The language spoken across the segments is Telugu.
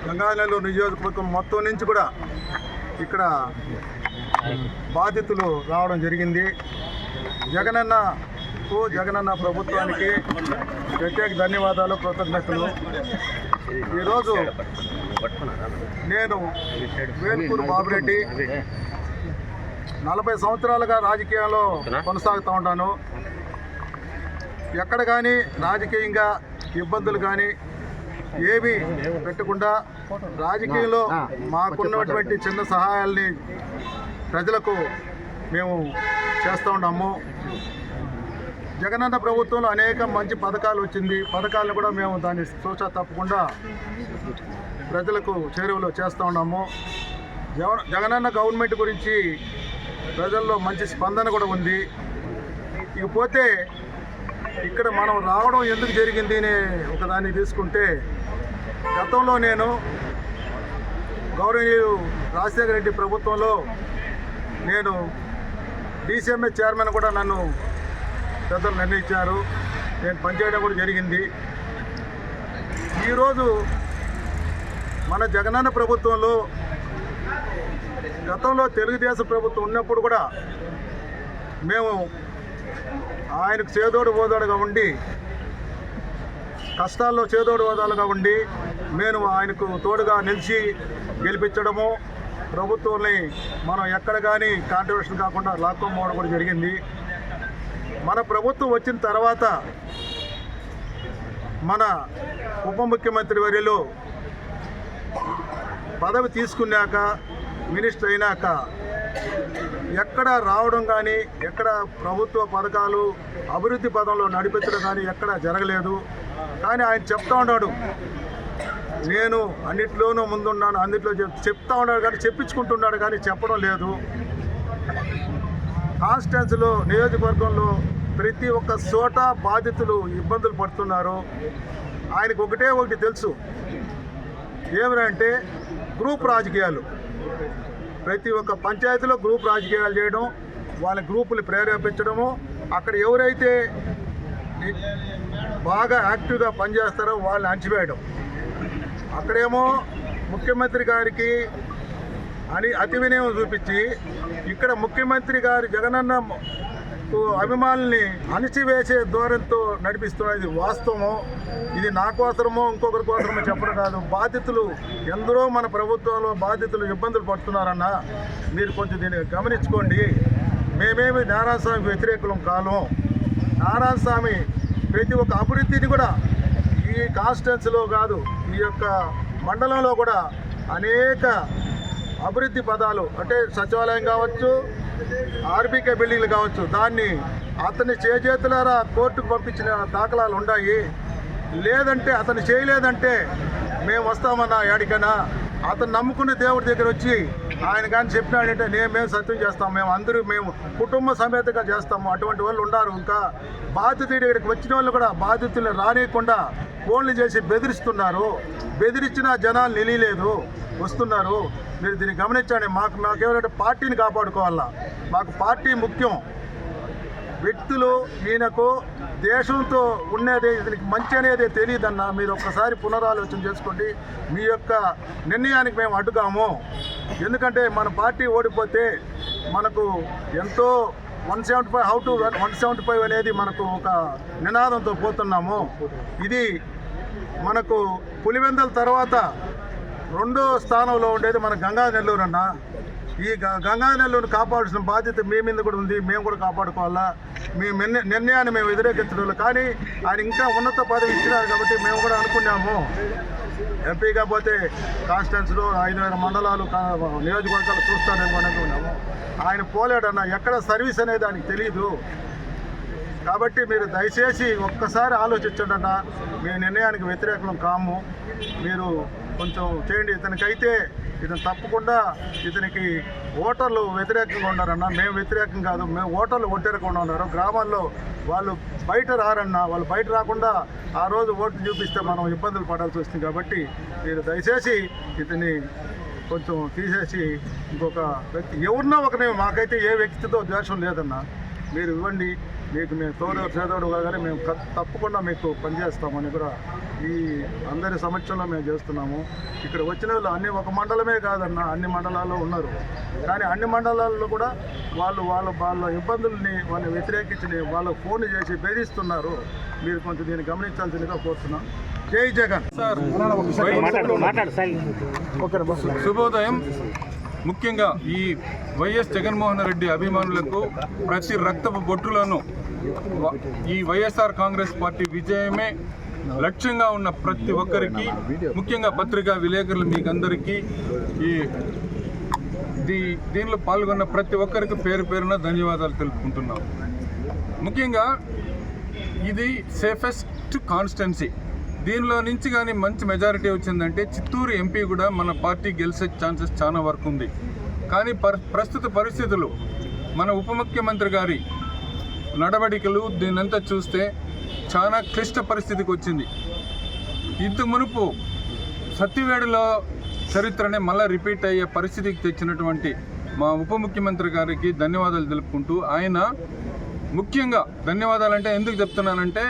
గంగానెల్లూరు నియోజకవర్గం మొత్తం నుంచి కూడా ఇక్కడ బాధితులు రావడం జరిగింది. జగనన్న ప్రభుత్వానికి ప్రత్యేక ధన్యవాదాలు, కృతజ్ఞతలు. ఈరోజు నేను వేల్పూర్ బాబురెడ్డి 40 సంవత్సరాలుగా రాజకీయాల్లో కొనసాగుతూ ఉంటాను. ఎక్కడ కానీ రాజకీయంగా ఇబ్బందులు కానీ ఏమీ పెట్టకుండా రాజకీయంలో మాకున్నటువంటి చిన్న సహాయాల్ని ప్రజలకు మేము చేస్తూ ఉన్నాము. జగనన్న ప్రభుత్వంలో అనేక మంచి పథకాలు వచ్చింది. పథకాలను కూడా మేము దాన్ని చూసా తప్పకుండా ప్రజలకు చేరువలో చేస్తూ ఉన్నాము. జగనన్న గవర్నమెంట్ గురించి ప్రజల్లో మంచి స్పందన కూడా ఉంది. ఇకపోతే ఇక్కడ మనం రావడం ఎందుకు జరిగింది అనే ఒకదాన్ని తీసుకుంటే, గతంలో నేను గౌరవనీయులు రాజశేఖర రెడ్డి ప్రభుత్వంలో నేను DCMA చైర్మన్ కూడా నన్ను పెద్దలు నిర్ణయించారు. నేను పనిచేయడం కూడా జరిగింది. ఈరోజు మన జగనన్న ప్రభుత్వంలో, గతంలో తెలుగుదేశం ప్రభుత్వం ఉన్నప్పుడు కూడా మేము ఆయనకు చేదోడు ఓదోడుగా ఉండి, కష్టాల్లో చేదోడు ఓదాలుగా ఉండి మేము ఆయనకు తోడుగా నిలిచి గెలిపించడము, ప్రభుత్వాన్ని మనం ఎక్కడ కానీ కాంట్రవర్షన్ కాకుండా లాక్కోపోవడం కూడా జరిగింది. మన ప్రభుత్వం వచ్చిన తర్వాత మన ఉప ముఖ్యమంత్రి వర్యులు పదవి తీసుకున్నాక, మినిస్టర్ అయినాక ఎక్కడ రావడం కానీ, ఎక్కడ ప్రభుత్వ పథకాలు అభివృద్ధి పదంలో నడిపించడం కానీ ఎక్కడ జరగలేదు. కానీ ఆయన చెప్తా ఉన్నాడు, నేను అన్నిట్లోనూ ముందున్నాను, అన్నిట్లో చెప్తా ఉన్నాడు కానీ చెప్పించుకుంటున్నాడు కానీ చెప్పడం లేదు. కాన్స్టిట్యున్సీలో, నియోజకవర్గంలో ప్రతి ఒక్క చోట బాధితులు ఇబ్బందులు పడుతున్నారు. ఆయనకు ఒకటి తెలుసు, ఏమిటంటే గ్రూప్ రాజకీయాలు. ప్రతి ఒక్క పంచాయతీలో గ్రూప్ రాజకీయాలు చేయడం, వాళ్ళ గ్రూపులు ప్రేరేపించడము, అక్కడ ఎవరైతే బాగా యాక్టివ్గా పనిచేస్తారో వాళ్ళని అణచివేయడం. అక్కడేమో ముఖ్యమంత్రి గారికి అతి వినయం చూపించి, ఇక్కడ ముఖ్యమంత్రి గారి జగనన్న అభిమానుల్ని అణిచివేసే ధోరణితో నడిపిస్తున్నది వాస్తవము. ఇది నా కోసమో ఇంకొకరి కోసమో చెప్పడం కాదు. బాధితులు ఎందరో మన ప్రభుత్వంలో బాధితులు ఇబ్బందులు పడుతున్నారన్న, మీరు కొంచెం దీన్ని గమనించుకోండి. మేమేమి నారాయణస్వామికి వ్యతిరేకులం కాలం. నారాయణస్వామి ప్రతి ఒక్క అభివృద్ధిని కూడా ఈ కాన్స్టిట్యున్సీలో కాదు, ఈ యొక్క మండలంలో కూడా అనేక అభివృద్ధి పదాలు, అంటే సచివాలయం కావచ్చు, RBK బిల్డింగ్లు కావచ్చు, దాన్ని అతన్ని చేతులారా కోర్టుకు పంపించిన దాఖలాలు ఉన్నాయి. లేదంటే అతను చేయలేదంటే మేము వస్తామన్నా ఎక్కడికైనా, అతను నమ్ముకున్న దేవుడి దగ్గర వచ్చి ఆయన కానీ చెప్పినాడంటే మేము సత్యం చేస్తాం, మేము కుటుంబ సమేతంగా చేస్తాము. అటువంటి వాళ్ళు ఉన్నారు. ఇంకా బాధితుడి దగ్గరికి వచ్చిన వాళ్ళు కూడా బాధితులను రానియకుండా ఫోన్లు చేసి బెదిరిస్తున్నారు. బెదిరించిన జనాలు నిలియలేదు, వస్తున్నారు. మీరు దీన్ని గమనించండి. మాకేమంటే పార్టీని కాపాడుకోవాలా, మాకు పార్టీ ముఖ్యం. వ్యక్తులు ఈయనకు దేశంతో ఉన్నది, దీనికి మంచి అనేది తెలియదన్న. మీరు ఒక్కసారి పునరాలోచన చేసుకోండి. మీ యొక్క నిర్ణయానికి మేము అడ్డుగాము. ఎందుకంటే మన పార్టీ ఓడిపోతే మనకు ఎంతో 175 హౌ టు 175 అనేది మనకు ఒక నినాదంతో పోతున్నాము. ఇది మనకు పులివెందుల తర్వాత 2వ స్థానంలో ఉండేది మన గంగానెల్లూరు అన్న. ఈ గంగానెల్లూరుని కాపాడాల్సిన బాధ్యత మీ మీద కూడా ఉంది. మేము కూడా కాపాడుకోవాలా. మీ నిర్ణయాన్ని మేము వ్యతిరేకించడం. కానీ ఆయన ఇంకా ఉన్నత పదవి ఇచ్చినారు కాబట్టి మేము కూడా అనుకున్నాము, ఎంపీగా పోతే కాన్స్టిట్యున్సీలో 5,000 మండలాలు నియోజకవర్గాలు చూస్తానని అనుకున్నాము. ఆయన పోలేడన్న, ఎక్కడ సర్వీస్ అనేది ఆయనకు తెలియదు. కాబట్టి మీరు దయచేసి ఒక్కసారి ఆలోచించండి అన్న. మీ నిర్ణయానికి వ్యతిరేకం కాము. మీరు కొంచెం చేయండి. ఇతనికైతే ఇతను తప్పకుండా, ఇతనికి ఓటర్లు వ్యతిరేకంగా ఉన్నారన్న. మేము వ్యతిరేకం కాదు, మేము ఓటర్లు వ్యతిరేకంగా ఉన్నారు. గ్రామాల్లో వాళ్ళు బయట రారన్న. వాళ్ళు బయట రాకుండా ఆ రోజు ఓట్లు చూపిస్తే మనం ఇబ్బందులు పడాల్సి వస్తుంది. కాబట్టి మీరు దయచేసి ఇతని కొంచెం తీసేసి ఇంకొక వ్యక్తి ఎవరినో ఒకరిని, మాకైతే ఏ వ్యక్తితో ద్వేషం లేదన్న, మీరు ఇవ్వండి. మీకు మేము తోడు కానీ మేము తప్పకుండా మీకు పనిచేస్తామని కూడా ఈ అందరి సమక్షంలో మేము చేస్తున్నాము. ఇక్కడ వచ్చిన వాళ్ళు అన్ని ఒక మండలమే కాదన్న, అన్ని మండలాల్లో ఉన్నారు. కానీ అన్ని మండలాల్లో కూడా వాళ్ళ ఇబ్బందుల్ని వాళ్ళని వ్యతిరేకించి వాళ్ళకు ఫోన్లు చేసి బెదిరిస్తున్నారు. మీరు కొంచెం దీన్ని గమనించాల్సిందిగా కోరుతున్నాం. జై జగన్. శుభోదయం. ముఖ్యంగా ఈ వైఎస్ జగన్మోహన్ రెడ్డి అభిమానులకు ప్రతి రక్తపు బొట్టులను ఈ వైఎస్ఆర్ కాంగ్రెస్ పార్టీ విజయమే లక్ష్యంగా ఉన్న ప్రతి ఒక్కరికి, ముఖ్యంగా పత్రికా విలేకరులు మీకందరికీ దీనిలో పాల్గొన్న ప్రతి ఒక్కరికి పేరు పేరున ధన్యవాదాలు తెలుపుకుంటున్నాం. ముఖ్యంగా ఇది సేఫెస్ట్ కాన్స్టిట్యున్సీ. దీనిలో నుంచి కానీ మంచి మెజారిటీ వచ్చిందంటే చిత్తూరు ఎంపీ కూడా మన పార్టీ గెలిచే ఛాన్సెస్ చాలా వరకు ఉంది. కానీ ప్రస్తుత పరిస్థితులు, మన ఉప ముఖ్యమంత్రి గారి నడవడికలు దీన్నంతా చూస్తే చాలా క్లిష్ట పరిస్థితికి వచ్చింది. ఇంతకు మునుపు సత్యవేడులో చరిత్రనే మళ్ళీ రిపీట్ అయ్యే పరిస్థితికి తెచ్చినటువంటి మా ఉప ముఖ్యమంత్రి గారికి ధన్యవాదాలు తెలుపుకుంటూ, ఆయన ముఖ్యంగా ధన్యవాదాలంటే ఎందుకు చెప్తున్నానంటే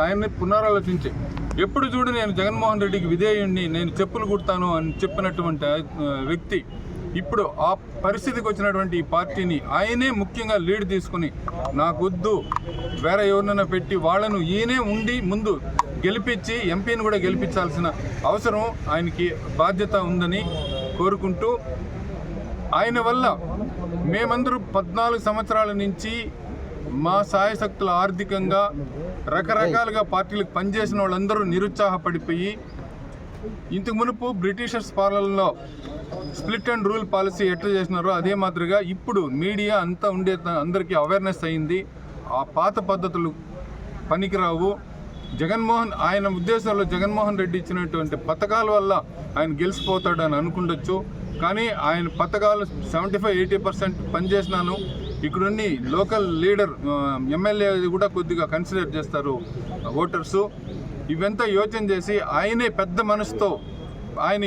ఆయన్ని పునరాలోచించి ఎప్పుడు చూడు నేను జగన్మోహన్ రెడ్డికి విధేయుణ్ణి, నేను చెప్పులు కుడతాను అని చెప్పినటువంటి వ్యక్తి ఇప్పుడు ఆ పరిస్థితికి వచ్చినటువంటి ఈ పార్టీని ఆయనే ముఖ్యంగా లీడ్ తీసుకుని నాకొద్దు వేరే ఎవరినైనా పెట్టి వాళ్ళను ఈయనే ఉండి ముందు గెలిపించి ఎంపీని కూడా గెలిపించాల్సిన అవసరం ఆయనకి బాధ్యత ఉందని కోరుకుంటూ, ఆయన వల్ల మేమందరూ 14 సంవత్సరాల నుంచి మా సాయశక్తుల ఆర్థికంగా రకరకాలుగా పార్టీలకు పనిచేసిన వాళ్ళందరూ నిరుత్సాహపడిపోయి, ఇంతకు మునుపు బ్రిటిషర్స్ పాలనలో స్ప్లిట్ అండ్ రూల్ పాలసీ ఎట్లా చేసినారో అదే మాదిరిగా ఇప్పుడు మీడియా అంతా ఉండే అందరికీ అవేర్నెస్ అయింది. ఆ పాత పద్ధతులు పనికిరావు. ఆయన ఉద్దేశంలో జగన్మోహన్ రెడ్డి ఇచ్చినటువంటి పథకాల వల్ల ఆయన గెలిచిపోతాడని అనుకుండొచ్చు. కానీ ఆయన పథకాలు 75-80% పనిచేసినాను. ఇక్కడున్న లోకల్ లీడర్ ఎమ్మెల్యే కూడా కొద్దిగా కన్సిడర్ చేస్తారు ఓటర్సు. ఇవంతా యోచన చేసి ఆయనే పెద్ద మనసుతో ఆయన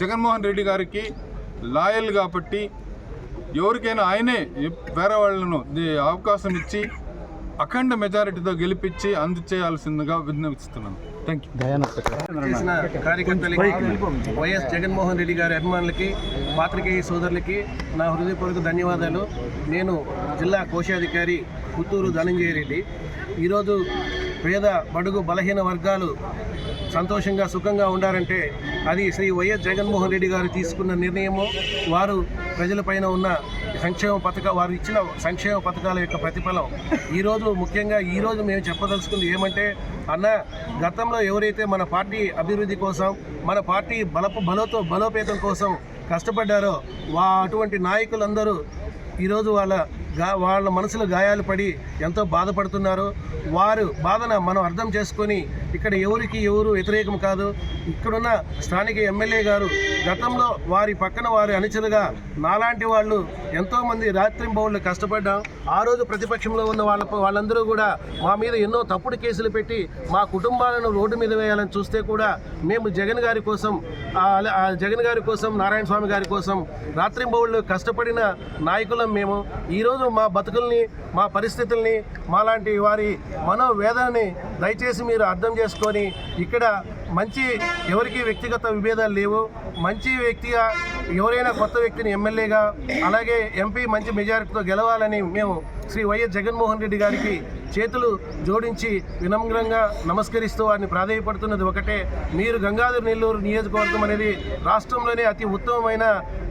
జగన్మోహన్ రెడ్డి గారికి లాయల్ కాబట్టి ఎవరికైనా ఆయనే వేరే వాళ్ళను అవకాశం ఇచ్చి అఖండ మెజారిటీతో గెలిపించి అందచేయాల్సిందిగా విన్నవిస్తున్నాను. Thank you. చేసిన కార్యకర్తలకి, వైఎస్ జగన్మోహన్ రెడ్డి గారి అభిమానులకి, పాత్రికేయ సోదరులకి నా హృదయపూర్వక ధన్యవాదాలు. నేను జిల్లా కోశాధికారి పుత్తూరు ధనంజయ రెడ్డి. ఈరోజు పేద బడుగు బలహీన వర్గాలు సంతోషంగా సుఖంగా ఉండాలంటే అది శ్రీ వైఎస్ జగన్మోహన్ రెడ్డి గారు తీసుకున్న నిర్ణయము. వారు ప్రజలపైన ఉన్న వారు ఇచ్చిన సంక్షేమ పథకాల యొక్క ప్రతిఫలం. ముఖ్యంగా ఈరోజు మేము చెప్పదలుచుకుంది ఏమంటే, గతంలో ఎవరైతే మన పార్టీ అభివృద్ధి కోసం, మన పార్టీ బలోపేతం కోసం కష్టపడ్డారో అటువంటి నాయకులందరూ ఈరోజు వాళ్ళ మనసులో గాయాలు పడి ఎంతో బాధపడుతున్నారు. వారు బాధన మనం అర్థం చేసుకొని ఇక్కడ ఎవరు వ్యతిరేకం కాదు. ఇక్కడున్న స్థానిక ఎమ్మెల్యే గారు గతంలో వారి పక్కన వారి అనుచరుగా నాలాంటి వాళ్ళు ఎంతోమంది రాత్రింబౌళ్ళు కష్టపడ్డాం. ఆ రోజు ప్రతిపక్షంలో ఉన్న వాళ్ళందరూ కూడా మా మీద ఎన్నో తప్పుడు కేసులు పెట్టి మా కుటుంబాలను రోడ్డు మీద వేయాలని చూస్తే కూడా మేము జగన్ గారి కోసం నారాయణ స్వామి గారి కోసం రాత్రింబౌళ్ళు కష్టపడిన నాయకులం మేము. ఈరోజు మా బతుకుల్ని, మా పరిస్థితుల్ని, మాలాంటి వారి మనోవేదనని దయచేసి మీరు అర్థం చేసుకొని ఇక్కడ ఎవరికి వ్యక్తిగత విభేదాలు లేవు. మంచి వ్యక్తిగా ఎవరైనా కొత్త వ్యక్తిని ఎమ్మెల్యేగా అలాగే ఎంపీ మంచి మెజారిటీతో గెలవాలని మేము శ్రీ వైఎస్ జగన్మోహన్ రెడ్డి గారికి చేతులు జోడించి వినమ్రంగా నమస్కరిస్తూ వారిని ప్రాధేయపడుతున్నది ఒకటే, మీరు గంగాధర నెల్లూరు నియోజకవర్గం అనేది రాష్ట్రంలోనే అతి ఉత్తమమైన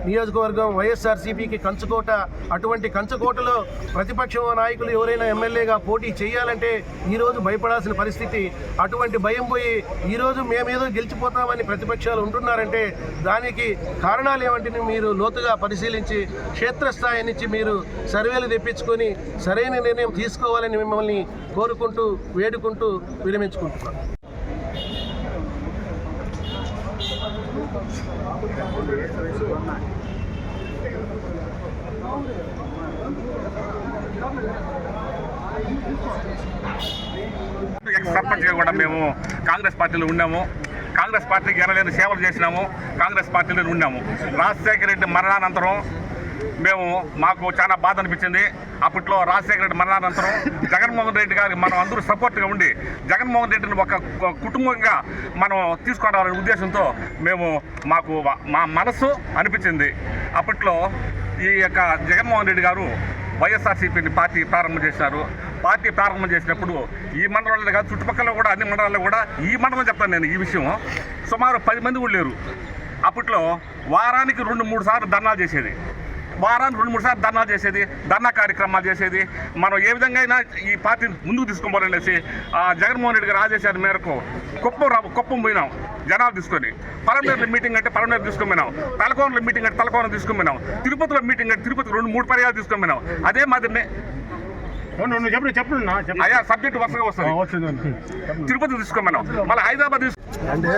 నియోజకవర్గం, వైఎస్ఆర్సీపీకి కంచుకోట. అటువంటి కంచుకోటలో ప్రతిపక్ష నాయకులు ఎవరైనా ఎమ్మెల్యేగా పోటీ చేయాలంటే ఈరోజు భయపడాల్సిన పరిస్థితి. అటువంటి భయం పోయి ఈరోజు మేమేదో గెలిచిపోతామని ప్రతిపక్షాలు ఉంటున్నారంటే దానికి కారణాలు ఏమంటే మీరు లోతుగా పరిశీలించి క్షేత్రస్థాయి నుంచి మీరు సర్వేలు తెప్పించుకొని సరైన నిర్ణయం తీసుకోవాలని మిమ్మల్ని కోరుకుంటూ వేడుకుంటూ విరమించుకుంటున్నాను. సర్పంచ్గా కూడా మేము కాంగ్రెస్ పార్టీలో ఉన్నాము. కాంగ్రెస్ పార్టీకి ఎనలేని సేవలు చేసినాము. కాంగ్రెస్ పార్టీలో ఉన్నాము. రాజశేఖర రెడ్డి మరణానంతరం మాకు చాలా బాధ అనిపించింది. అప్పట్లో రాజశేఖర రెడ్డి మరణానంతరం జగన్మోహన్ రెడ్డి గారికి మనం అందరూ సపోర్ట్గా ఉండి జగన్మోహన్ రెడ్డిని ఒక కుటుంబంగా మనం తీసుకోవాలనే ఉద్దేశంతో మా మనసు అనిపించింది. అప్పట్లో ఈ యొక్క జగన్మోహన్ రెడ్డి గారు వైఎస్ఆర్సీపీని పార్టీ ప్రారంభం చేశారు. పార్టీ ప్రారంభం చేసినప్పుడు ఈ మండలంలో కాదు, చుట్టుపక్కల కూడా అన్ని మండలాల్లో కూడా, ఈ మండలం చెప్తాను నేను ఈ విషయం, సుమారు 10 మంది కూడా లేరు. అప్పట్లో వారానికి 2-3 సార్లు ధర్నాలు చేసేది, ధర్నా కార్యక్రమాలు చేసేది. మనం ఏ విధంగా అయినా ఈ పార్టీని ముందుకు తీసుకోవాలనేసి జగన్మోహన్ రెడ్డి గారి ఆదేశాల మేరకు కుప్పం పోయినాం జనాలు తీసుకొని. పలమనేరులో మీటింగ్ అంటే పలమనేరు తీసుకొని పోయినాం, తలకోనలో మీటింగ్ అంటే తలకోన తీసుకొని పోయినాం, తిరుపతిలో మీటింగ్ అంటే తిరుపతి 2-3 పర్యాలు తీసుకొని పోయినాం. అదే మాదిరినే అయ్యా సబ్జెక్ట్ వరుసగా వస్తుంది. తిరుపతి తీసుకొని పోయినాం, మళ్ళీ హైదరాబాద్ అంటే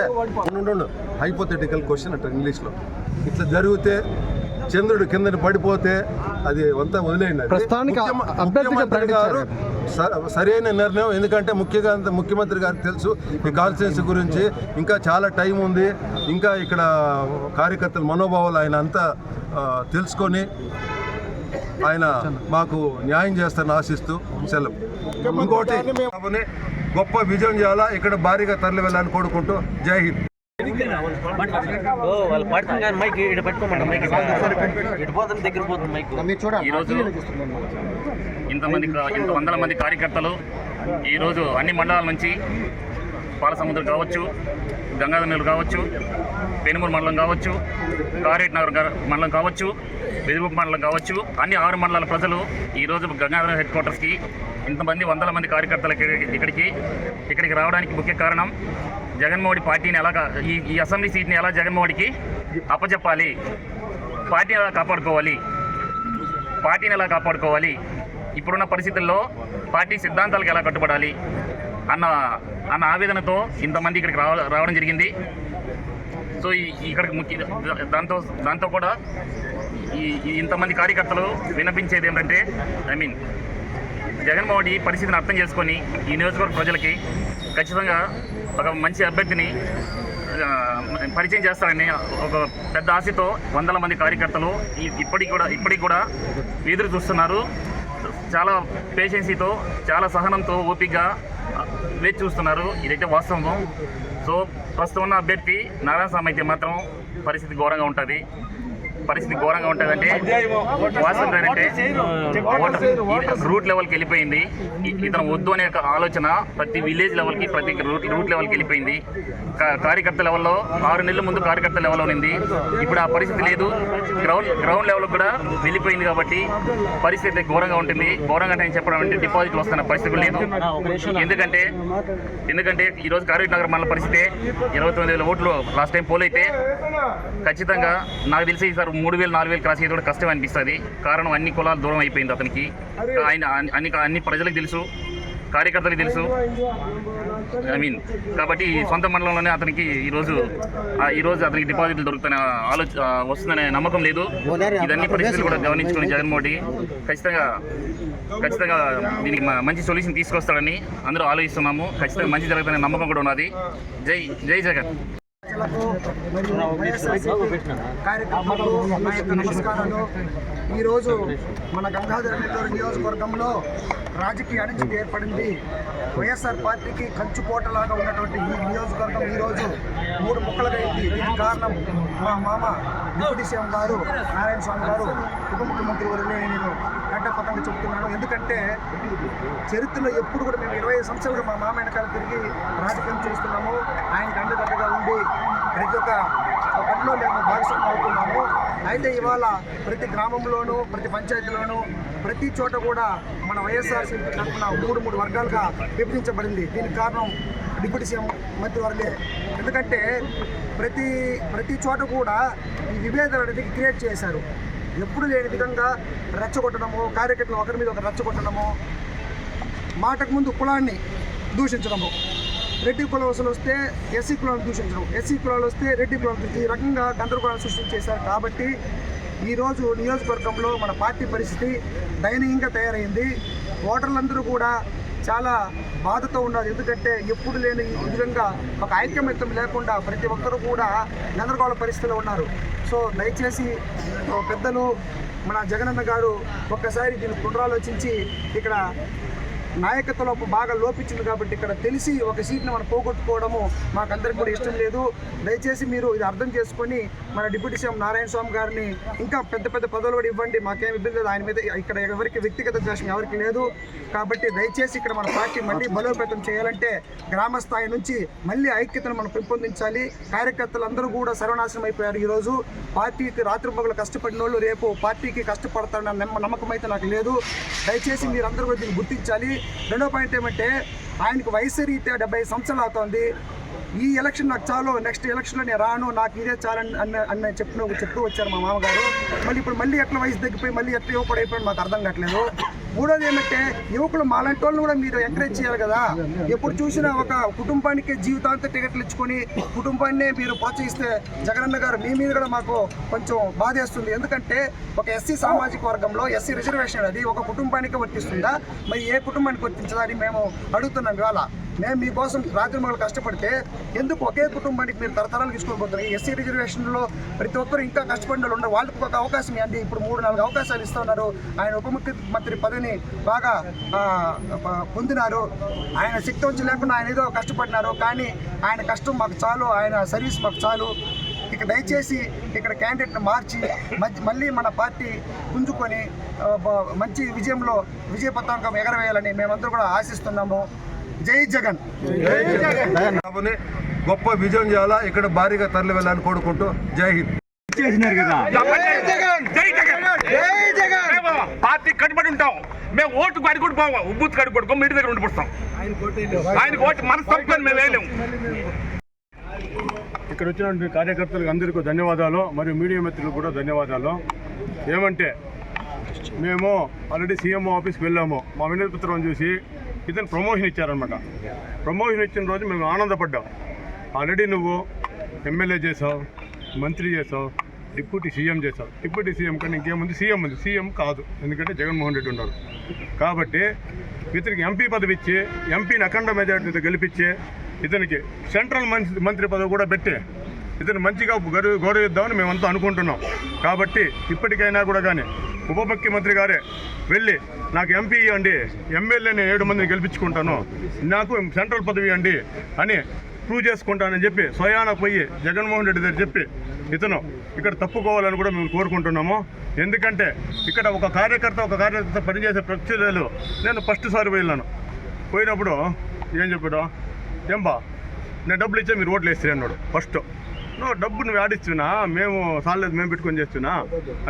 హైపోథెటికల్ క్వశ్చన్ అంటే ఇంగ్లీష్లో ఇట్లా జరిగితే చంద్రుడు కిందని పడిపోతే అది అంతా వదిలేయండి. ముఖ్యమంత్రి గారు సరైన నిర్ణయం, ఎందుకంటే ముఖ్యమంత్రి గారికి తెలుసు ఈ కాన్స్టిట్యున్సీ గురించి, ఇంకా చాలా టైం ఉంది, ఇంకా ఇక్కడ కార్యకర్తల మనోభావాలు ఆయన అంతా తెలుసుకొని ఆయన మాకు న్యాయం చేస్తారని ఆశిస్తూ సెలవు. ఇంకోటి గొప్ప విజయం చేయాలా, ఇక్కడ భారీగా తరలి వెళ్ళాలని కోరుకుంటూ జై హింద్. ఈరోజు ఇంత వందల మంది కార్యకర్తలు ఈరోజు అన్ని మండలాల నుంచి, పాలసముద్రం కావచ్చు, గంగాధరనేరు కావచ్చు, పెనుమూరు మండలం కావచ్చు, కారేట్ నగర్ మండలం కావచ్చు, బెదిబుక్ మండలం కావచ్చు, అన్ని 6 మండలాల ప్రజలు ఈరోజు గంగాధర హెడ్ క్వార్టర్స్కి ఇంతమంది వందల మంది కార్యకర్తలు ఇక్కడికి రావడానికి ముఖ్య కారణం జగన్మోహన్ పార్టీని ఈ అసెంబ్లీ సీట్ని ఎలా జగన్మోహన్కి అప్పచెప్పాలి, పార్టీని ఎలా కాపాడుకోవాలి, ఇప్పుడున్న పరిస్థితుల్లో పార్టీ సిద్ధాంతాలకు ఎలా కట్టుబడాలి అన్న ఆవేదనతో ఇంతమంది ఇక్కడికి రావడం జరిగింది. సో ఇక్కడికి దాంతో కూడా ఇంతమంది కార్యకర్తలు విన్నపించేది ఏంటంటే, జగన్మోహన్ ఈ పరిస్థితిని అర్థం చేసుకొని ఈ నియోజకవర్గ ప్రజలకి ఖచ్చితంగా ఒక మంచి అభ్యర్థిని పరిచయం చేస్తారని ఒక పెద్ద ఆశతో వందల మంది కార్యకర్తలు ఇప్పటికి కూడా ఎదురు చూస్తున్నారు. చాలా పేషెన్సీతో, చాలా సహనంతో, ఓపికగా వేచి చూస్తున్నారు. ఇదైతే వాస్తవం. సో ప్రస్తుతం ఉన్న అభ్యర్థి నారాయణ స్వామి అయితే మాత్రం పరిస్థితి ఘోరంగా ఉంటుంది. అంటే వాస్తవం ఏంటంటే రూట్ లెవెల్కి వెళ్ళిపోయింది. ఇతను వద్దు అనే ఆలోచన ప్రతి విలేజ్ లెవెల్కి, ప్రతి రూట్ లెవెల్కి వెళ్ళిపోయింది. కార్యకర్త లెవెల్లో 6 నెలల ముందు కార్యకర్త లెవెల్లో ఉంది. ఇప్పుడు ఆ పరిస్థితి లేదు. గ్రౌండ్ లెవెల్ కూడా వెళ్ళిపోయింది. కాబట్టి పరిస్థితి ఘోరంగా ఉంటుంది. ఘోరంగా నేను చెప్పడం అంటే డిపాజిట్లు వస్తున్న పరిస్థితి లేదు. ఎందుకంటే ఈరోజు కారేట్ నగర్ మండల పరిస్థితి 29,000 ఓట్లు లాస్ట్ టైం పోల్ అయితే ఖచ్చితంగా నాకు తెలిసి ఈసారి 3,000-4,000 క్రాస్ అయ్యేది కూడా కష్టం అనిపిస్తుంది. కారణం అన్ని కులాలు దూరం అయిపోయింది అతనికి. అన్ని ప్రజలకు తెలుసు, కార్యకర్తలకు తెలుసు. కాబట్టి సొంత మండలంలోనే అతనికి ఈరోజు అతనికి డిపాజిట్లు దొరుకుతున్న వస్తుందనే నమ్మకం లేదు. ఇదన్నీ పరిస్థితులు కూడా గమనించుకొని జగన్మోహన్ ఖచ్చితంగా దీనికి మంచి సొల్యూషన్ తీసుకొస్తాడని అందరూ ఆలోచిస్తున్నాము. ఖచ్చితంగా మంచి జరుగుతున్న నమ్మకం కూడా ఉన్నది. జై జగన్. కార్యక్రమాలు నా యొక్క నమస్కారాలు. ఈరోజు మన గంగాధర నెల్లూరు నియోజకవర్గంలో రాజకీయ అనిశ్చితి ఏర్పడింది. వైఎస్ఆర్ పార్టీకి కంచుకోటలాగా ఉన్నటువంటి ఈ నియోజకవర్గం ఈరోజు 3 ముక్కలుగా అయింది. దీనికి కారణం మా మామ డిప్యూటీ సీఎం గారు నారాయణ స్వామి గారు, ఉప ముఖ్యమంత్రి వారు. నేను గడ్డపతంగా చెప్తున్నాను. ఎందుకంటే చరిత్రలో ఎప్పుడు కూడా మేము 25 సంవత్సరాలుగా మా మామ వెనకాల తిరిగి రాజకీయం చేస్తున్నాము. ఆయనకు అండదండగా ఉండి ప్రతి ఒక్క పనిలో మేము భాగస్వామ్యం అవుతున్నాము. అయితే ఇవాళ ప్రతి గ్రామంలోనూ, ప్రతి పంచాయతీలోనూ, ప్రతి చోట కూడా మన వైఎస్ఆర్సీపీ తరఫున 3 వర్గాలుగా విభజించబడింది. దీనికి కారణం డిప్యూటీ సీఎం మంత్రివర్గే. ఎందుకంటే ప్రతి చోట కూడా ఈ విభేదాలు అనేది క్రియేట్ చేశారు. ఎప్పుడు లేని విధంగా రెచ్చగొట్టడము, కార్యకర్తలు ఒకరి మీద ఒకరు రెచ్చగొట్టడము, మాటకు ముందు కులాన్ని దూషించడము, రెడ్డి కులవసలు వస్తే ఎస్సీ కులాలను దూషించడం, ఎస్సీ కులాలు వస్తే రెడ్డి కులాలు, ఈ రకంగా గందరగోళాలు సృష్టించేశారు. కాబట్టి ఈరోజు నియోజకవర్గంలో మన పార్టీ పరిస్థితి దయనీయంగా తయారైంది. ఓటర్లందరూ కూడా చాలా బాధతో ఉన్నారు. ఎందుకంటే ఎప్పుడు లేని ఈ విధంగా ఒక ఐక్యమత్యం లేకుండా ప్రతి ఒక్కరూ కూడా గందరగోళ పరిస్థితిలో ఉన్నారు. సో దయచేసి పెద్దలు మన జగనన్న గారు ఒక్కసారి దీన్ని పునరాలోచించి ఇక్కడ నాయకత్వంలో బాగా లోపించింది కాబట్టి ఇక్కడ తెలిసి ఒక సీట్ని మనం పోగొట్టుకోవడము మాకందరికి కూడా ఇష్టం లేదు. దయచేసి మీరు ఇది అర్థం చేసుకొని మన డిప్యూటీ సీఎం నారాయణ స్వామి గారిని ఇంకా పెద్ద పెద్ద పదవులు కూడా ఇవ్వండి, మాకేం ఇబ్బంది లేదు. ఆయన మీద ఇక్కడ ఎవరికి వ్యక్తిగత ద్వేషం ఎవరికి లేదు. కాబట్టి దయచేసి ఇక్కడ మన పార్టీ మళ్ళీ బలోపేతం చేయాలంటే గ్రామ స్థాయి నుంచి మళ్ళీ ఐక్యతను మనం పెంపొందించాలి. కార్యకర్తలందరూ కూడా సర్వనాశనం అయిపోయారు. ఈరోజు పార్టీకి రాత్రింపగలు కష్టపడిన వాళ్ళు రేపు పార్టీకి కష్టపడతారన్న నమ్మకం అయితే నాకు లేదు. దయచేసి మీరందరూ కూడా దీన్ని గుర్తించాలి. రెండో పాయింట్ ఏమంటే ఆయనకు వయసు రీత్యా 70 సంవత్సరాలు అవుతోంది. ఈ ఎలక్షన్ నాకు చాలు, నెక్స్ట్ ఎలక్షన్లో నేను రాను, నాకు ఇదే చాలని అన్న చెప్తూ వచ్చారు మా మామగారు. మళ్ళీ ఎట్లా వయసు తగ్గిపోయి మళ్ళీ ఎట్లా యువకుడు అయిపోయి మాకు అర్థం కావట్లేదు. మూడోది ఏమంటే యువకులు మాలాంటి వాళ్ళని కూడా మీరు ఎంకరేజ్ చేయాలి కదా. ఎప్పుడు చూసినా ఒక కుటుంబానికి జీవితాంత టికెట్లు ఇచ్చుకొని కుటుంబాన్నే మీరు ప్రోత్సహిస్తే జగనన్న గారు మీ మీద కూడా మాకు కొంచెం బాధేస్తుంది. ఎందుకంటే ఒక ఎస్సీ సామాజిక వర్గంలో ఎస్సీ రిజర్వేషన్ అది ఒక కుటుంబానికి వర్తిస్తుందా, మరి ఏ కుటుంబానికి వర్తించదని మేము అడుగుతున్నాం. ఇవాళ మేము మీకోసం రాత్రి మగలు కష్టపడితే ఎందుకు ఒకే కుటుంబానికి మీరు తరతరాలు తీసుకోబోతున్నారు? ఈ ఎస్సీ రిజర్వేషన్లో ప్రతి ఒక్కరు ఇంకా కష్టపడిన వాళ్ళు ఉన్నారు, వాళ్ళకి ఒక అవకాశం ఇవ్వండి. ఇప్పుడు 3-4 అవకాశాలు ఇస్తున్నారు. ఆయన ఉప ముఖ్యమంత్రి పదవిని బాగా పొందినారు. ఆయన శక్తి వచ్చి లేకుండా ఆయన ఏదో కష్టపడినారు, కానీ ఆయన కష్టం మాకు చాలు, ఆయన సర్వీస్ మాకు చాలు. ఇక దయచేసి ఇక్కడ క్యాండిడేట్ని మార్చి మళ్ళీ మన పార్టీ పుంజుకొని మంచి విజయ పతాకం ఎగరవేయాలని మేమందరూ కూడా ఆశిస్తున్నాము. జై జగన్. గొప్ప విజయం చేయాలా, ఇక్కడ భారీగా తరలి వెళ్ళాలని కోరుకుంటూ జై హింద్. పార్టీ కట్టుబడి ఉంటాం. మేము ఓటు కడి కూడా పోము, ఉబ్బుత్ కడి కొడుకోం, ఇంటి దగ్గర ఉండిపోతాం. ఆయనకు ఓటు మన తప్పుకొని మేము వేయలేము. ఇక్కడ వచ్చినటువంటి కార్యకర్తలకు అందరికీ ధన్యవాదాలు, మరియు మీడియా మిత్రులకు కూడా ధన్యవాదాలు. ఏమంటే మేము ఆల్రెడీ సీఎం ఆఫీస్కి వెళ్ళాము. మా వినతి పత్రం చూసి ఇతను ప్రమోషన్ ఇచ్చారనమాట. ప్రమోషన్ ఇచ్చిన రోజు మేము ఆనందపడ్డాం. ఆల్రెడీ నువ్వు ఎమ్మెల్యే చేసావు, మంత్రి చేసావు, డిప్యూటీ సీఎం చేసావు. డిప్యూటీ సీఎం కానీ ఇంకేముంది, సీఎం ఉంది. సీఎం కాదు, ఎందుకంటే జగన్మోహన్ రెడ్డి ఉన్నారు. కాబట్టి ఇతనికి ఎంపీ పదవి ఇచ్చి, ఎంపీని అఖండ మెజార్టీతో గెలిపించి, ఇతనికి సెంట్రల్ మంత్రి పదవి కూడా పెట్టి ఇతను మంచిగా గౌరవిద్దామని మేమంతా అనుకుంటున్నాం. కాబట్టి ఇప్పటికైనా కూడా కానీ ఉప ముఖ్యమంత్రి గారే వెళ్ళి నాకు ఎంపీ ఇవ్వండి, ఎమ్మెల్యేని 7 మందిని గెలిపించుకుంటాను, నాకు సెంట్రల్ పదవి ఇవ్వండి అని ప్రూవ్ చేసుకుంటానని చెప్పి స్వయాన పోయి జగన్మోహన్ రెడ్డి దగ్గర చెప్పి ఇతను ఇక్కడ తప్పుకోవాలని కూడా మేము కోరుకుంటున్నాము. ఎందుకంటే ఇక్కడ ఒక కార్యకర్త పనిచేసే ప్రక్రియలు నేను ఫస్ట్ సారి పోయినప్పుడు ఏం చెప్పాడు, ఏంబా నేను డబ్బులు ఇచ్చా మీరు ఓట్లు వేస్తే అన్నాడు. ఫస్ట్ నువ్వు డబ్బు నువ్వు ఆడిస్తున్నా, మేము సాలేదు మేము పెట్టుకొని చేస్తున్నా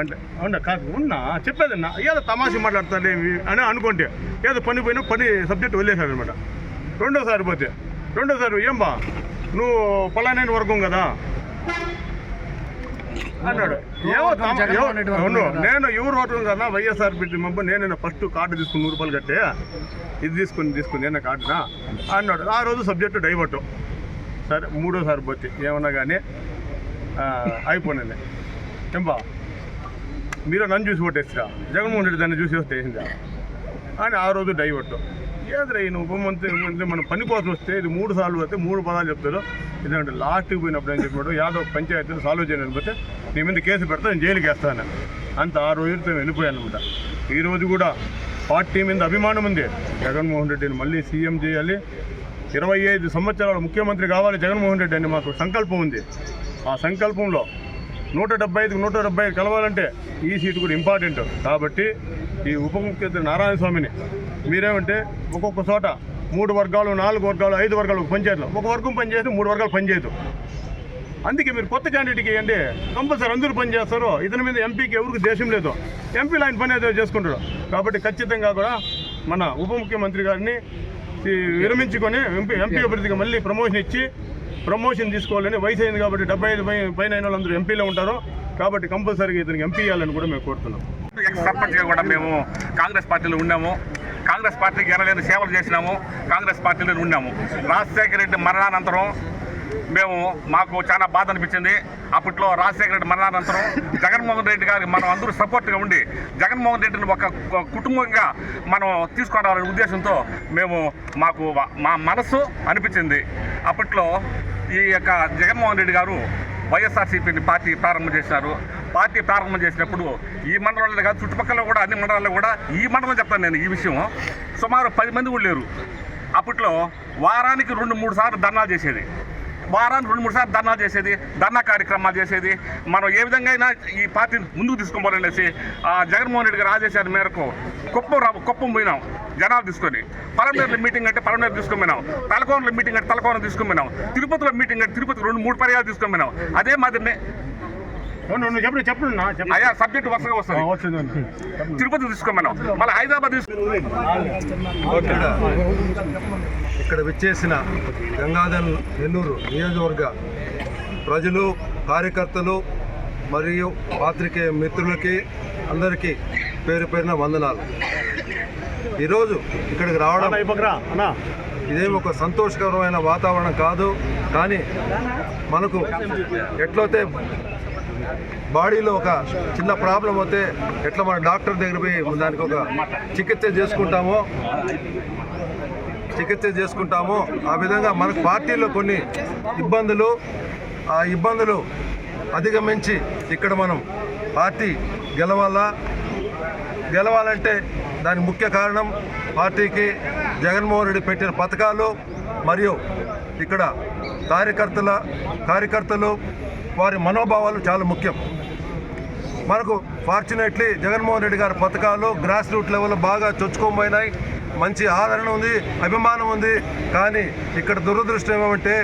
అంటే అవునా కాదు ఉన్నా చెప్పేదన్నా ఏదో తమాషా మాట్లాడతానేమి అని అనుకుంటే ఏదో పని సబ్జెక్ట్ వదిలేశాడు అనమాట. రెండోసారి ఏంబా నువ్వు పలానైన వర్గం కదా అన్నాడు. నేను ఎవరు వర్గం కదా వైఎస్ఆర్ పెట్టి మబ్బు నేను ఫస్ట్ కార్డు తీసుకుని 100 రూపాయలు కట్టే ఇది తీసుకుని నేను కార్డునా అన్నాడు. ఆ రోజు సబ్జెక్టు డైవర్టు. సరే మూడోసారి పోతే ఏమన్నా కానీ అయిపోయినాయి. ఏంబా మీరు నన్ను చూసి ఓటేస్తారా, జగన్మోహన్ రెడ్డి దాన్ని చూసి వేసిందా అని ఆ రోజు డైవర్ట్. ఏదైనా ఈయన ఉప ముఖ్యమంత్రి మన పని కోసం వస్తే ఇది 3 సార్లు వస్తే 3 పదాలు చెప్తారు. ఎందుకంటే లాస్ట్కి పోయినప్పుడు ఏం చెప్పాడు, యాదవ్ పంచాయతీని సాల్వ్ చేయని పోతే నీ మీద కేసు పెడతా, నేను జైలుకి వేస్తాను అంత. ఆ రోజుతో వెళ్ళిపోయాను అనమాట. ఈరోజు కూడా పార్టీ మీద అభిమానం ఉంది. జగన్మోహన్ రెడ్డిని మళ్ళీ సీఎం చేయాలి, 25 సంవత్సరాలు ముఖ్యమంత్రి కావాలి జగన్మోహన్ రెడ్డి అని మాకు సంకల్పం ఉంది. ఆ సంకల్పంలో 175కి 175 కలవాలంటే ఈ సీటు కూడా ఇంపార్టెంట్. కాబట్టి ఈ ఉప ముఖ్యమంత్రి నారాయణ స్వామిని మీరేమంటే ఒక్కొక్క చోట 3 వర్గాలు 4 వర్గాలు 5 వర్గాలు పనిచేయదు, ఒక వర్గం పనిచేయదు 3 వర్గాలు పనిచేయదు. అందుకే మీరు కొత్త క్యాండిడేట్కి ఇవ్వండి, కంపల్సరీ అందరూ పనిచేస్తారు. ఇతని మీద ఎంపీకి ఎవరికి దేశం లేదు, ఎంపీలు ఆయన పని ఏదో చేసుకుంటారు. కాబట్టి ఖచ్చితంగా కూడా మన ఉప ముఖ్యమంత్రి గారిని విరమించుకొని ఎంపీ అభ్యర్థిగా మళ్ళీ ప్రమోషన్ తీసుకోవాలని. వయసు అయింది కాబట్టి 75 పైన అయిన వాళ్ళందరూ ఎంపీలో ఉంటారు. కాబట్టి కంపల్సరీగా ఇతనికి ఎంపీ ఇవ్వాలని కూడా మేము కోరుతున్నాం. సర్పంచ్గా కూడా మేము కాంగ్రెస్ పార్టీలో ఉన్నాము. కాంగ్రెస్ పార్టీకి ఎనలేని సేవలు చేసినాము. కాంగ్రెస్ పార్టీలో ఉన్నాము. రాజశేఖర రెడ్డి మరణానంతరం మాకు చాలా బాధ అనిపించింది. అప్పట్లో రాజశేఖర రెడ్డి మరణానంతరం జగన్మోహన్ రెడ్డి గారికి మనం అందరూ సపోర్ట్గా ఉండి జగన్మోహన్ రెడ్డిని ఒక కుటుంబంగా మనం తీసుకురావాలనే ఉద్దేశంతో మాకు మా మనసు అనిపించింది. అప్పట్లో ఈ యొక్క జగన్మోహన్ రెడ్డి గారు వైఎస్ఆర్సీపీని పార్టీ ప్రారంభం చేశారు. పార్టీ ప్రారంభం చేసినప్పుడు ఈ మండలంలో కాదు చుట్టుపక్కల కూడా అన్ని మండలాల్లో కూడా ఈ మండలం చెప్తాను నేను ఈ విషయం సుమారు 10 మంది కూడా లేరు. అప్పట్లో వారానికి 2-3 సార్లు ధర్నాలు చేసేది, వారానికి 2-3 సార్లు ధర్నాలు చేసేది, ధర్నా కార్యక్రమాలు చేసేది. మనం ఏ విధంగా అయినా ఈ పార్టీని ముందుకు తీసుకోవాలనేసి జగన్మోహన్ రెడ్డి గారు ఆదేశాల మేరకు కుప్పం పోయినాం జనాలు తీసుకొని. పలమనేరులో మీటింగ్ అంటే పలమనేరు తీసుకొని పోయినాం, తలకోనలో మీటింగ్ అంటే తలకోన తీసుకొని పోయినాం, తిరుపతిలో మీటింగ్ అంటే తిరుపతి 2-3 పర్యాలు తీసుకొని పోయినాం. అదే మాదిరినే అయ్యా సబ్జెక్ట్ వరుసగా వస్తుంది. తిరుపతి తీసుకున్నాం, మళ్ళీ హైదరాబాద్ ఇక్కడ విచ్చేసిన గంగాధర్ నెల్లూరు నియోజకవర్గ ప్రజలు, కార్యకర్తలు మరియు పాత్రికేయ మిత్రులకి అందరికీ పేరు పేరున వందనాలు. ఈరోజు ఇక్కడికి రావడం ఇదేమి ఒక సంతోషకరమైన వాతావరణం కాదు, కానీ మనకు ఎట్లయితే బాడీలో ఒక చిన్న ప్రాబ్లం వస్తే ఎట్లా మన డాక్టర్ దగ్గర పోయి దానికి ఒక చికిత్స చేసుకుంటామో ఆ విధంగా మనకు పార్టీలో కొన్ని ఇబ్బందులు అధిగమించి ఇక్కడ మనం పార్టీ గెలవాలంటే దానికి ముఖ్య కారణం పార్టీకి జగన్మోహన్ రెడ్డి పెట్టిన పథకాలు మరియు ఇక్కడ కార్యకర్తలు వారి మనోభావాలు చాలా ముఖ్యం. మనకు ఫార్చునేట్లీ జగన్మోహన్ రెడ్డి గారి పథకాలు గ్రాస్ రూట్ లెవెల్లో బాగా చొచ్చుకోబోయినాయి, మంచి ఆదరణ ఉంది, అభిమానం ఉంది. కానీ ఇక్కడ దురదృష్టం ఏమంటే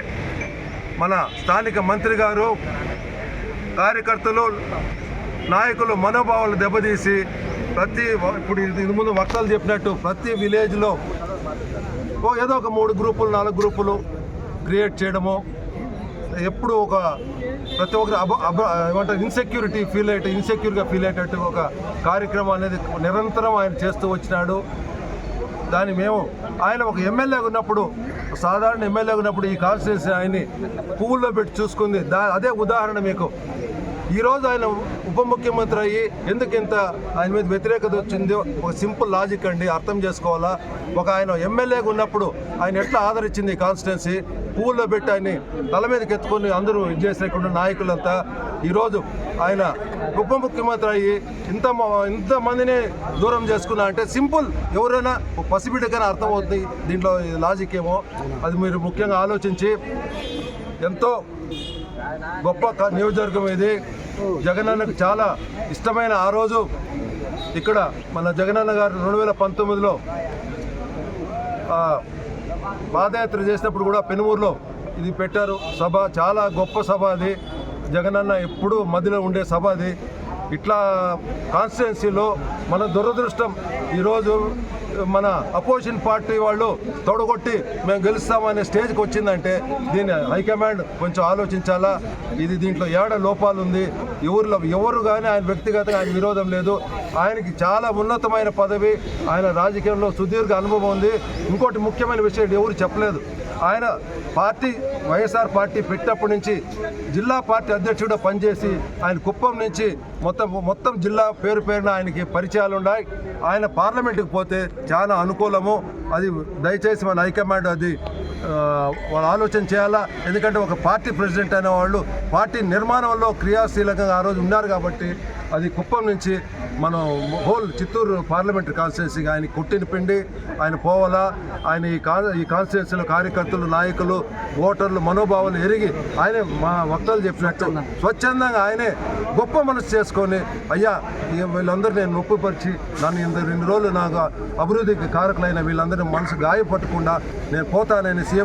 మన స్థానిక మంత్రి గారు కార్యకర్తలు నాయకులు మనోభావాలు దెబ్బతీసి ఇప్పుడు ఇది ముందు వక్తలు చెప్పినట్టు ప్రతి విలేజ్లో ఏదో ఒక 3 గ్రూపులు 4 గ్రూపులు క్రియేట్ చేయడము, ఎప్పుడు ప్రతి ఒక్కరు ఏమంటారు ఇన్సెక్యూర్గా ఫీల్ అయ్యేటట్టు ఒక కార్యక్రమం అనేది నిరంతరం ఆయన చేస్తూ వచ్చినాడు. దాన్ని ఆయన ఒక ఎమ్మెల్యేగా ఉన్నప్పుడు, సాధారణ ఎమ్మెల్యేగా ఉన్నప్పుడు ఈ కాన్స్టిట్యున్సీ ఆయన్ని పువ్వుల్లో పెట్టి చూసుకుంది. అదే ఉదాహరణ మీకు. ఈరోజు ఆయన ఉప ముఖ్యమంత్రి అయ్యి ఎందుకు ఇంత ఆయన మీద వ్యతిరేకత వచ్చిందో ఒక సింపుల్ లాజిక్ అండి, అర్థం చేసుకోవాలా. ఆయన ఎమ్మెల్యేగా ఉన్నప్పుడు ఆయన ఎట్లా ఆదరించింది ఈ కాన్స్టిట్యున్సీ, పువ్వుల్లో పెట్టి ఆయన్ని తల మీదకి ఎత్తుకొని అందరూ చేసేటువంటి నాయకులంతా ఈరోజు ఆయన ఉప ముఖ్యమంత్రి అయ్యి ఇంతమందిని దూరం చేసుకున్నా అంటే సింపుల్, ఎవరైనా పసిబిడ్డకైనా అర్థమవుతుంది దీంట్లో లాజిక్ ఏమో. అది మీరు ముఖ్యంగా ఆలోచించి, ఎంతో గొప్ప నియోజకవర్గం ఇది. జగనన్నకు చాలా ఇష్టమైన ఆ రోజు ఇక్కడ మన జగనన్న గారు 2019లో పాదయాత్ర చేసినప్పుడు కూడా పెనుమూరులో ఇది పెట్టారు సభ. చాలా గొప్ప సభ అది. జగనన్న ఎప్పుడూ మధ్యలో ఉండే సభ అది. ఇట్లా కాన్స్టిట్యున్సీలో మన దురదృష్టం ఈరోజు మన అపోజిషన్ పార్టీ వాళ్ళు తొడగొట్టి మేము గెలుస్తామనే స్టేజ్కి వచ్చిందంటే దీన్ని హైకమాండ్ కొంచెం ఆలోచించాలా. దీంట్లో లోపాలు ఉంది. ఎవరు కానీ ఆయన వ్యక్తిగతంగా ఆయన విరోధం లేదు. ఆయనకి చాలా ఉన్నతమైన పదవి, ఆయన రాజకీయంలో సుదీర్ఘ అనుభవం ఉంది. ఇంకోటి ముఖ్యమైన విషయం ఎవరు చెప్పలేదు, ఆయన వైఎస్ఆర్ పార్టీ పెట్టినప్పటి నుంచి జిల్లా పార్టీ అధ్యక్షుడిగా పనిచేసి ఆయన కుప్పం నుంచి మొత్తం జిల్లా పేరున ఆయనకి పరిచయాలు ఉన్నాయి. ఆయన పార్లమెంటుకి పోతే చాలా అనుకూలము. అది దయచేసి మన హైకమాండ్ వాళ్ళు ఆలోచన చేయాలా. ఎందుకంటే ఒక పార్టీ ప్రెసిడెంట్ అయిన వాళ్ళు పార్టీ నిర్మాణంలో క్రియాశీలకంగా ఆ రోజు ఉన్నారు కాబట్టి అది కుప్పం నుంచి మనం హోల్ చిత్తూరు పార్లమెంటరీ కాన్స్టిట్యున్సీకి ఆయన కొట్టిన పిండి ఆయన పోవాలా. ఆయన ఈ కాన్స్టిట్యున్సీలో కార్యకర్తలు, నాయకులు, ఓటర్లు మనోభావాలు ఎరిగి ఆయనే మా వక్తలు చెప్పినట్టు స్వచ్ఛందంగా ఆయనే గొప్ప మనసు చేసుకొని, అయ్యా వీళ్ళందరూ నేను నొప్పిపరిచి నన్ను 2 రోజులు నాకు అభివృద్ధికి కారకులైన వీళ్ళందరినీ మనసు గాయపట్టకుండా నేను పోతానని సీఎం